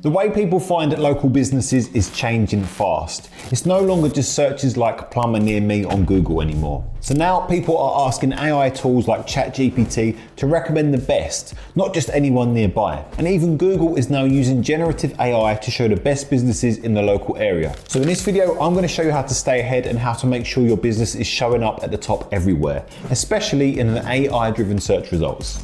The way people find local businesses is changing fast. It's no longer just searches like plumber near me on Google anymore. So now people are asking AI tools like ChatGPT to recommend the best, not just anyone nearby. And even Google is now using generative AI to show the best businesses in the local area. So in this video, I'm going to show you how to stay ahead and how to make sure your business is showing up at the top everywhere, especially in an AI-driven search results.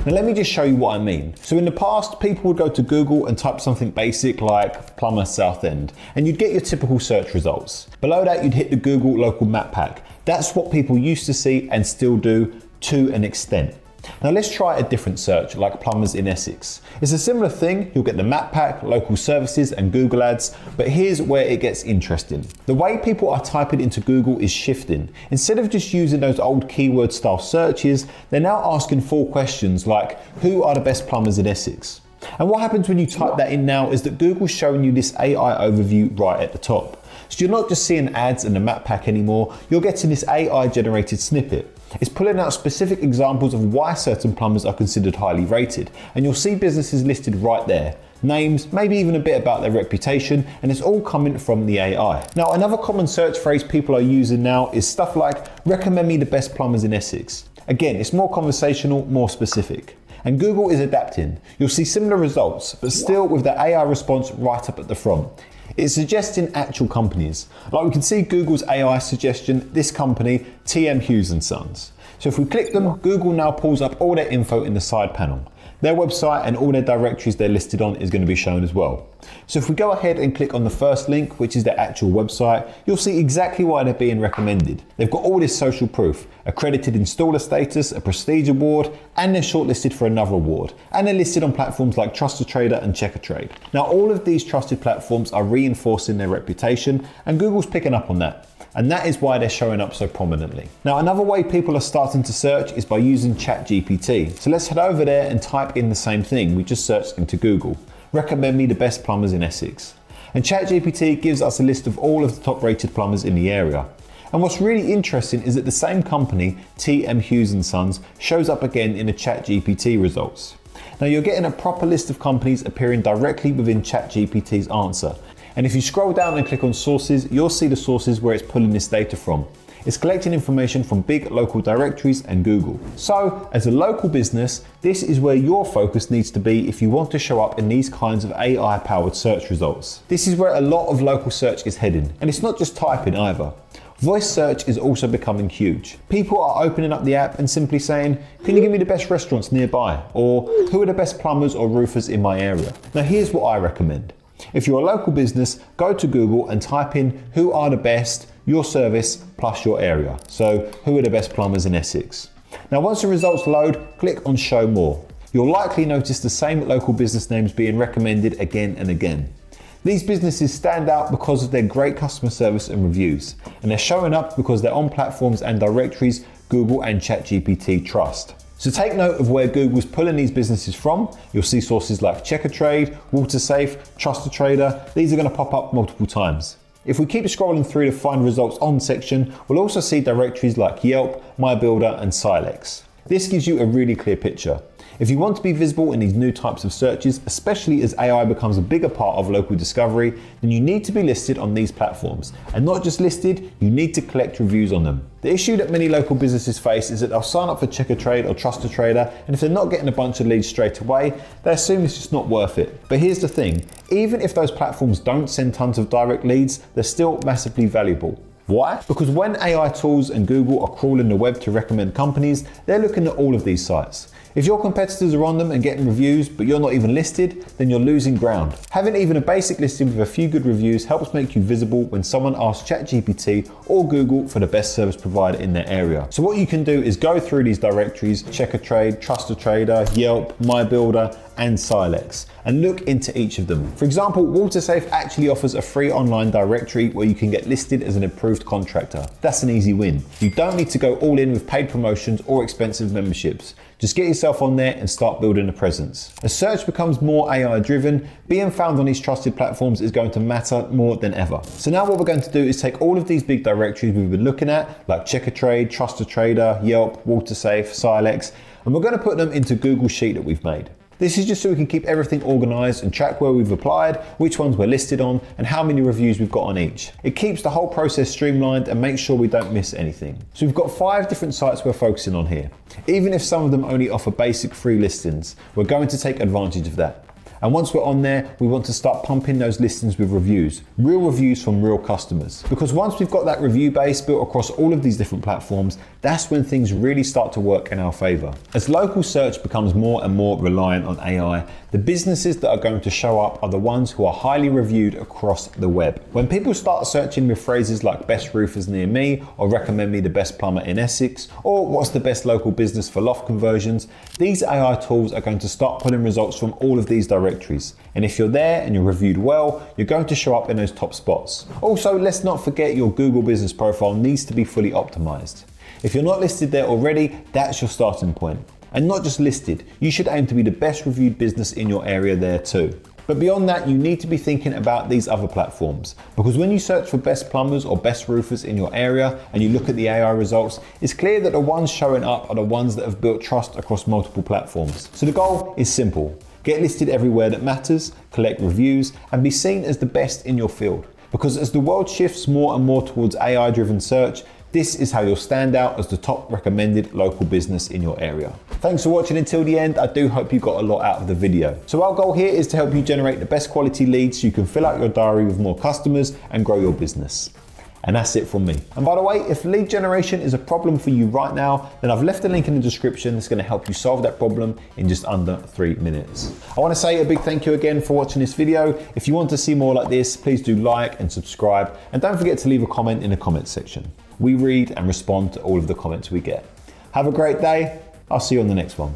Now let me just show you what I mean. So in the past, people would go to Google and type something basic like plumber South End, and you'd get your typical search results. Below that, you'd hit the Google local map pack. That's what people used to see and still do to an extent. Now let's try a different search like plumbers in Essex. It's a similar thing. You'll get the map pack, local services and Google ads, but here's where it gets interesting. The way people are typing into Google is shifting. Instead of just using those old keyword style searches, they're now asking full questions like, who are the best plumbers in Essex? And what happens when you type that in now is that Google's showing you this AI overview right at the top. So you're not just seeing ads in the map pack anymore, you're getting this AI generated snippet. It's pulling out specific examples of why certain plumbers are considered highly rated, and you'll see businesses listed right there. Names, maybe even a bit about their reputation, and it's all coming from the AI. Now, another common search phrase people are using now is stuff like, recommend me the best plumbers in Essex. Again, it's more conversational, more specific. And Google is adapting. You'll see similar results, but still with the AI response right up at the front. It's suggesting actual companies. Like we can see Google's AI suggestion, this company, Houzz & Sons. So if we click them, Google now pulls up all their info in the side panel. Their website and all their directories they're listed on is going to be shown as well. So if we go ahead and click on the first link, which is their actual website, you'll see exactly why they're being recommended. They've got all this social proof, accredited installer status, a prestige award, and they're shortlisted for another award. And they're listed on platforms like Trustpilot and Checkatrade. Now all of these trusted platforms are reinforcing their reputation, and Google's picking up on that. And that is why they're showing up so prominently. Now, another way people are starting to search is by using ChatGPT. So let's head over there and type in the same thing we just searched into Google. Recommend me the best plumbers in Essex. And ChatGPT gives us a list of all of the top rated plumbers in the area. And what's really interesting is that the same company, Houzz & Sons, shows up again in the ChatGPT results. Now you're getting a proper list of companies appearing directly within ChatGPT's answer. And if you scroll down and click on sources, you'll see the sources where it's pulling this data from. It's collecting information from big local directories and Google. So as a local business, this is where your focus needs to be if you want to show up in these kinds of AI powered search results. This is where a lot of local search is heading. And it's not just typing either. Voice search is also becoming huge. People are opening up the app and simply saying, can you give me the best restaurants nearby? Or who are the best plumbers or roofers in my area? Now here's what I recommend. If you're a local business, go to Google and type in who are the best, your service plus your area. So who are the best plumbers in Essex? Now once the results load, click on show more. You'll likely notice the same local business names being recommended again and again. These businesses stand out because of their great customer service and reviews, and they're showing up because they're on platforms and directories Google and ChatGPT trust. So take note of where Google's pulling these businesses from. You'll see sources like Checkatrade, WaterSafe, Trustpilot. These are going to pop up multiple times. If we keep scrolling through the Find Results On section, we'll also see directories like Yelp, MyBuilder and Silex. This gives you a really clear picture. If you want to be visible in these new types of searches, especially as AI becomes a bigger part of local discovery, then you need to be listed on these platforms. And not just listed, you need to collect reviews on them. The issue that many local businesses face is that they'll sign up for Checkatrade or Trustpilot, and if they're not getting a bunch of leads straight away, they assume it's just not worth it. But here's the thing, even if those platforms don't send tons of direct leads, they're still massively valuable. Why? Because when AI tools and Google are crawling the web to recommend companies, they're looking at all of these sites. If your competitors are on them and getting reviews, but you're not even listed, then you're losing ground. Having even a basic listing with a few good reviews helps make you visible when someone asks ChatGPT or Google for the best service provider in their area. So what you can do is go through these directories, Checkatrade, Trustpilot, Yelp, MyBuilder, and Silex, and look into each of them. For example, WaterSafe actually offers a free online directory where you can get listed as an approved contractor. That's an easy win. You don't need to go all in with paid promotions or expensive memberships. Just get yourself on there and start building a presence. As search becomes more AI driven, being found on these trusted platforms is going to matter more than ever. So now what we're going to do is take all of these big directories we've been looking at, like Checkatrade, Trustpilot, Yelp, WaterSafe, Silex, And we're going to put them into Google Sheet that we've made. This is just so we can keep everything organized and track where we've applied, which ones we're listed on, and how many reviews we've got on each. It keeps the whole process streamlined and makes sure we don't miss anything. So we've got 5 different sites we're focusing on here. Even if some of them only offer basic free listings, we're going to take advantage of that. And once we're on there, we want to start pumping those listings with reviews, real reviews from real customers. Because once we've got that review base built across all of these different platforms, that's when things really start to work in our favor. As local search becomes more and more reliant on AI, the businesses that are going to show up are the ones who are highly reviewed across the web. When people start searching with phrases like best roofers near me, or recommend me the best plumber in Essex, or what's the best local business for loft conversions, these AI tools are going to start pulling results from all of these directories. And if you're there and you're reviewed well, you're going to show up in those top spots. Also, let's not forget your Google business profile needs to be fully optimized. If you're not listed there already, that's your starting point. And not just listed, you should aim to be the best reviewed business in your area there too. But beyond that, you need to be thinking about these other platforms, because when you search for best plumbers or best roofers in your area and you look at the AI results, it's clear that the ones showing up are the ones that have built trust across multiple platforms. So the goal is simple. Get listed everywhere that matters, collect reviews, and be seen as the best in your field. Because as the world shifts more and more towards AI-driven search, this is how you'll stand out as the top recommended local business in your area. Thanks for watching until the end. I do hope you got a lot out of the video. So our goal here is to help you generate the best quality leads so you can fill out your diary with more customers and grow your business. And that's it from me. And by the way, if lead generation is a problem for you right now, then I've left a link in the description that's going to help you solve that problem in just under 3 minutes. I want to say a big thank you again for watching this video. If you want to see more like this, please do like and subscribe. And don't forget to leave a comment in the comments section. We read and respond to all of the comments we get. Have a great day. I'll see you on the next one.